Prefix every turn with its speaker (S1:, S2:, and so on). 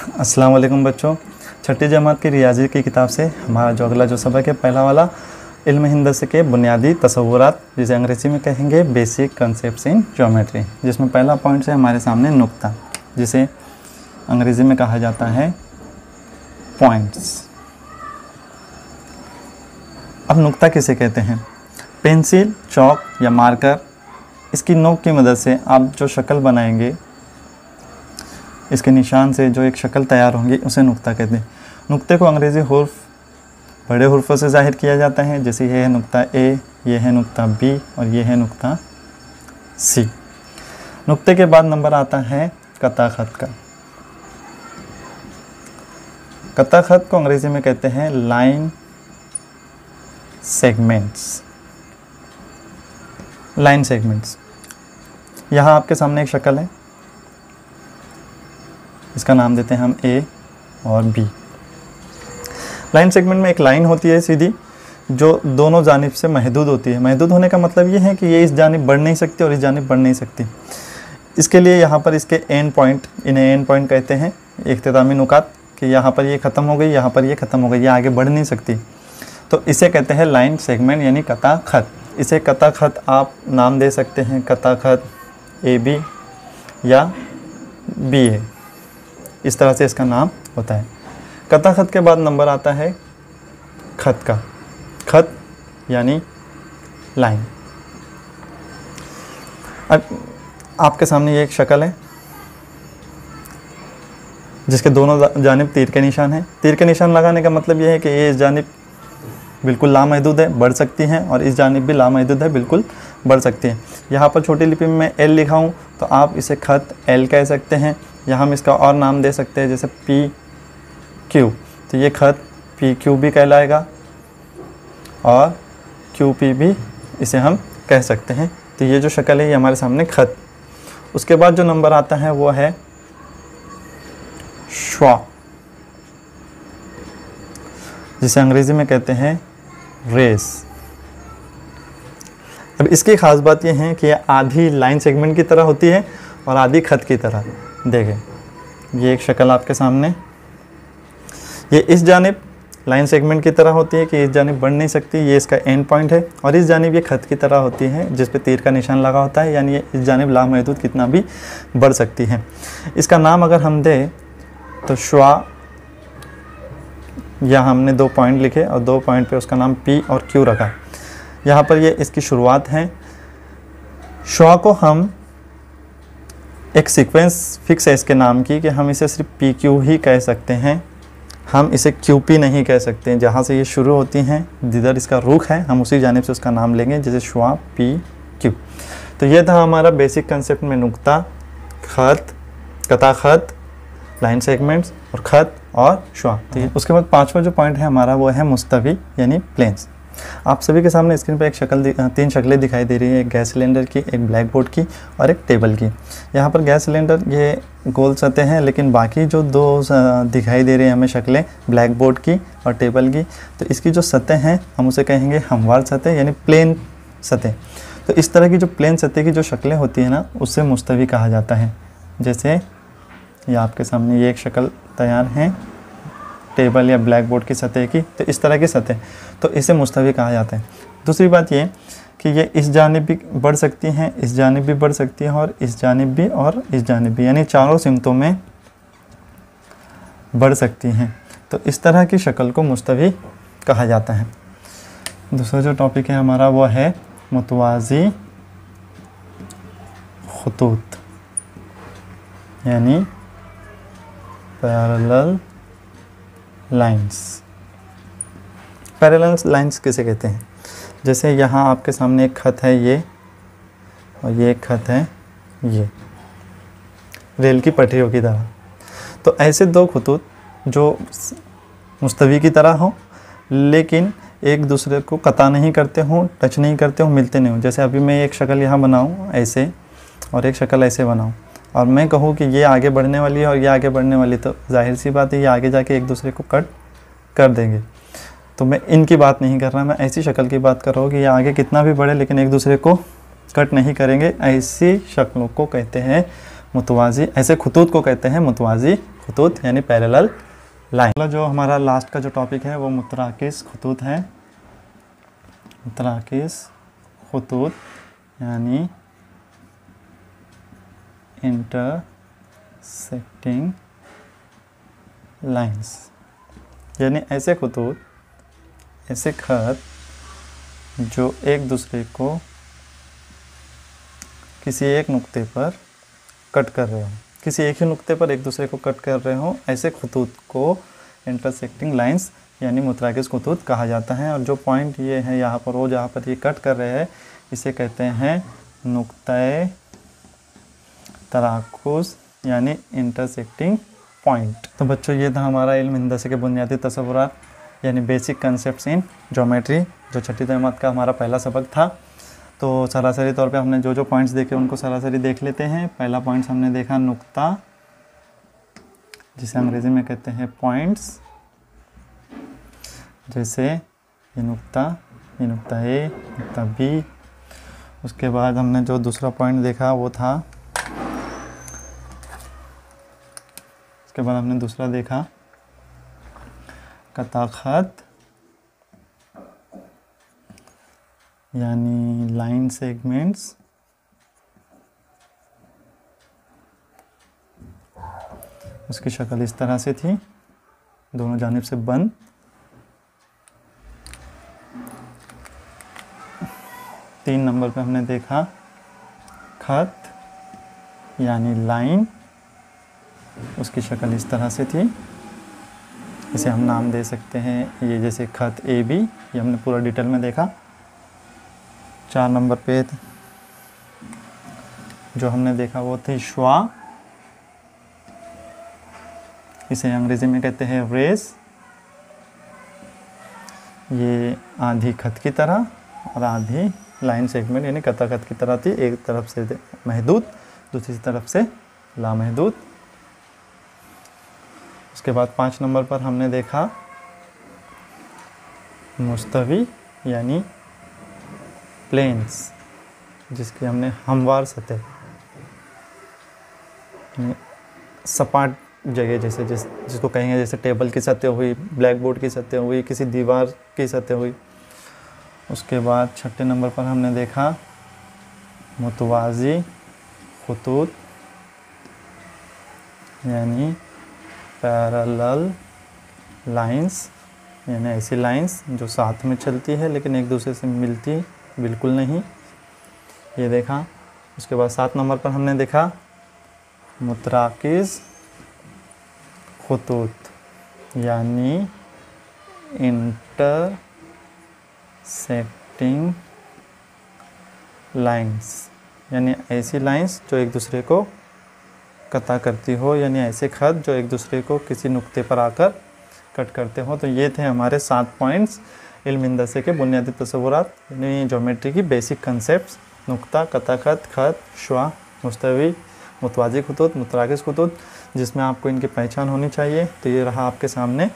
S1: अस्सलाम वालेकुम बच्चों, छठी जमात की रियाजी की किताब से हमारा जो अगला जो सबक है पहला वाला इल्म हिंदसे के बुनियादी तसव्वुरात, जिसे अंग्रेज़ी में कहेंगे बेसिक कॉन्सेप्ट्स इन ज्योमेट्री, जिसमें पहला पॉइंट है हमारे सामने नुक्ता, जिसे अंग्रेज़ी में कहा जाता है पॉइंट्स। अब नुक्ता किसे कहते हैं? पेंसिल, चौक या मार्कर, इसकी नोक की मदद से आप जो शक्ल बनाएंगे, इसके निशान से जो एक शक्ल तैयार होंगी उसे नुक्ता कहते हैं। नुक्ते को अंग्रेज़ी हुर्फ बड़े हुर्फों से ज़ाहिर किया जाता है, जैसे ये है नुक्ता ए, ये है नुक्ता बी और ये है नुक्ता सी। नुक्ते के बाद नंबर आता है कता खत का। कता खत को अंग्रेज़ी में कहते हैं लाइन सेगमेंट्स। Line segments. यहाँ आपके सामने एक शक्ल है, इसका नाम देते हैं हम ए और बी। लाइन सेगमेंट में एक लाइन होती है सीधी, जो दोनों जानिब से महदूद होती है। महदूद होने का मतलब ये है कि ये इस जानिब बढ़ नहीं सकती और इस जानिब बढ़ नहीं सकती। इसके लिए यहाँ पर इसके एंड पॉइंट, इन्हें एंड पॉइंट कहते हैं, इख्तितामी नुकात, कि यहाँ पर ये ख़त्म हो गई, यहाँ पर ये ख़त्म हो गई, ये आगे बढ़ नहीं सकती, तो इसे कहते हैं लाइन सेगमेंट यानी कता खत। इसे कता खत आप नाम दे सकते हैं, कता खत ए बी या बी ए, इस तरह से इसका नाम होता है। कता खत के बाद नंबर आता है खत का। खत यानी लाइन। अब आपके सामने ये एक शक्ल है जिसके दोनों जानिब तीर के निशान हैं। तीर के निशान लगाने का मतलब ये है कि ये इस जानिब बिल्कुल लामहदूद है, बढ़ सकती हैं, और इस जानिब भी लामहदूद है, बिल्कुल बढ़ सकती हैं। यहाँ पर छोटी लिपि में मैं एल लिखा हूँ तो आप इसे खत एल कह सकते हैं, या हम इसका और नाम दे सकते हैं जैसे पी क्यू, तो ये खत पी क्यू भी कहलाएगा और क्यू पी भी इसे हम कह सकते हैं। तो ये जो शक्ल है ये हमारे सामने खत। उसके बाद जो नंबर आता है वो है श्वा, जिसे अंग्रेज़ी में कहते हैं रेस। अब इसकी ख़ास बात यह है कि यह आधी लाइन सेगमेंट की तरह होती है और आधी खत की तरह। देखें, ये एक शक्ल आपके सामने, ये इस जानिब लाइन सेगमेंट की तरह होती है कि इस जानिब बढ़ नहीं सकती, ये इसका एंड पॉइंट है, और इस जानिब ये खत की तरह होती है जिस पे तीर का निशान लगा होता है, यानी ये इस जानिब लामहदूद कितना भी बढ़ सकती है। इसका नाम अगर हम दें तो श्वा, या हमने 2 पॉइंट लिखे और 2 पॉइंट पे उसका नाम पी और क्यू रखा। यहाँ पर ये इसकी शुरुआत है। श्वा को हम एक सीक्वेंस फिक्स है इसके नाम की कि हम इसे सिर्फ पी क्यू ही कह सकते हैं, हम इसे क्यू पी नहीं कह सकते हैं। जहाँ से ये शुरू होती हैं, जिधर इसका रुख है, हम उसी जानिब से उसका नाम लेंगे, जैसे श्वा पी क्यू। तो ये था हमारा बेसिक कंसेप्ट में नुक्ता, खत, कता खत, लाइन सेगमेंट्स और खत और श्वा। उसके बाद 5वां जो पॉइंट है हमारा वो है मुस्तवी यानी प्लेन्स। आप सभी के सामने स्क्रीन पर एक शक्ल 3 शक्लें दिखाई दे रही है, एक गैस सिलेंडर की, एक ब्लैक बोर्ड की और एक टेबल की। यहाँ पर गैस सिलेंडर ये गोल सतह हैं, लेकिन बाकी जो 2 दिखाई दे रही है हमें शक्लें ब्लैक बोर्ड की और टेबल की, तो इसकी जो सतह हैं हम उसे कहेंगे हमवार सतह यानी प्लेन सतह। तो इस तरह की जो प्लेन सतह की जो शक्लें होती हैं ना, उससे मुस्तवी कहा जाता है। जैसे ये आपके सामने ये एक शक्ल तैयार है टेबल या ब्लैक बोर्ड की सतह की, तो इस तरह की सतह, तो इसे मुस्तवी कहा जाता है। दूसरी बात ये कि ये इस जानिब भी बढ़ सकती हैं, इस जानिब भी बढ़ सकती हैं, और इस जानिब भी और इस जानिब भी, यानी चारों सिमतों में बढ़ सकती हैं। तो इस तरह की शक्ल को मुस्तवी कहा जाता है। दूसरा जो टॉपिक है हमारा वो है मुतवाज़ी खुतूत यानी पैरेलल लाइंस। पैरेलल लाइंस किसे कहते हैं? जैसे यहाँ आपके सामने एक खत है ये, और ये एक खत है ये, रेल की पटरियों की तरह। तो ऐसे 2 खतूत जो मुस्तवी की तरह हों, लेकिन एक दूसरे को कता नहीं करते हों, टच नहीं करते हों, मिलते नहीं हों। जैसे अभी मैं एक शक्ल यहाँ बनाऊँ ऐसे, और एक शक्ल ऐसे बनाऊँ, और मैं कहूँ कि ये आगे बढ़ने वाली है और ये आगे बढ़ने वाली, तो जाहिर सी बात है ये आगे जाके एक दूसरे को कट कर देंगे। तो मैं इनकी बात नहीं कर रहा, मैं ऐसी शक्ल की बात कर रहा हूँ कि ये आगे कितना भी बढ़े लेकिन एक दूसरे को कट नहीं करेंगे। ऐसी शक्लों को कहते हैं मुतवाज़ी, ऐसे खतूत को कहते हैं मुतवाज़ी खतूत यानी पैरेलल लाइन। जो हमारा लास्ट का जो टॉपिक है वो मुतराकिस खतूत है। मुतराकिस खतूत यानी इंटरसेक्टिंग लाइंस, यानी ऐसे खतूत, ऐसे खत जो एक दूसरे को किसी एक नुक्ते पर कट कर रहे हो, किसी एक ही नुक्ते पर एक दूसरे को कट कर रहे हो, ऐसे खतूत को इंटरसेक्टिंग लाइंस यानी मुतराकिस खतूत कहा जाता है। और जो पॉइंट ये है यहाँ पर, वो जहाँ पर ये कट कर रहे हैं, इसे कहते हैं नुक्ते तराकुस यानी इंटरसेक्टिंग पॉइंट। तो बच्चों, ये था हमारा इल्म हिंदसे के बुनियादी तसव्वुरात यानी बेसिक कंसेप्ट्स इन ज्योमेट्री, जो छठी जमात का हमारा पहला सबक था। तो सरासरी तौर पे हमने जो जो पॉइंट्स देखे उनको सरासरी देख लेते हैं। पहला पॉइंट्स हमने देखा नुक्ता, जिसे अंग्रेजी में कहते हैं पॉइंट्स, जैसे ये नुक्ता ए, नुक्ता बी। उसके बाद हमने जो दूसरा पॉइंट देखा वो था, उसके बाद हमने दूसरा देखा कता खत यानी लाइन सेगमेंट्स। उसकी शक्ल इस तरह से थी, दोनों जानिब से बंद। तीन नंबर पे हमने देखा खत यानी लाइन, उसकी शक्ल इस तरह से थी। इसे हम नाम दे सकते हैं, ये जैसे खत ए बी, ये हमने पूरा डिटेल में देखा। 4 नंबर पे जो हमने देखा वो थी श्वा, इसे अंग्रेजी में कहते हैं रेस। ये आधी खत की तरह और आधी लाइन सेगमेंट यानी कता खत की तरह थी, एक तरफ से महदूद, दूसरी तरफ से लामहदूद। उसके बाद 5 नंबर पर हमने देखा मुस्तवी यानी प्लेन्स, जिसकी हमने हमवार सतह, सपाट जगह जैसे जिसको कहेंगे जैसे टेबल की सतह हुई, ब्लैक बोर्ड की सतह हुई, किसी दीवार की सतह हुई। उसके बाद 6 नंबर पर हमने देखा मुतवाज़ी खतूत यानी पैरेलल लाइंस, यानी ऐसी लाइंस जो साथ में चलती है लेकिन एक दूसरे से मिलती बिल्कुल नहीं, ये देखा। उसके बाद 7 नंबर पर हमने देखा मुतराकिस खतूत यानी इंटरसेक्टिंग लाइंस, यानी ऐसी लाइंस जो एक दूसरे को कता करती हो, यानी ऐसे खत जो एक दूसरे को किसी नुक्ते पर आकर कट करते हो। तो ये थे हमारे 7 पॉइंट्स इल्म हिंदसे के बुनियादी तसव्वुरात यानी ज्योमेट्री की बेसिक कंसेप्ट्स, नुक्ता, कता खत, खत, श्वा, मुस्तवी, मुतवाज़ी खतूत, मुतराकिस खतूत, जिसमें आपको इनकी पहचान होनी चाहिए। तो ये रहा आपके सामने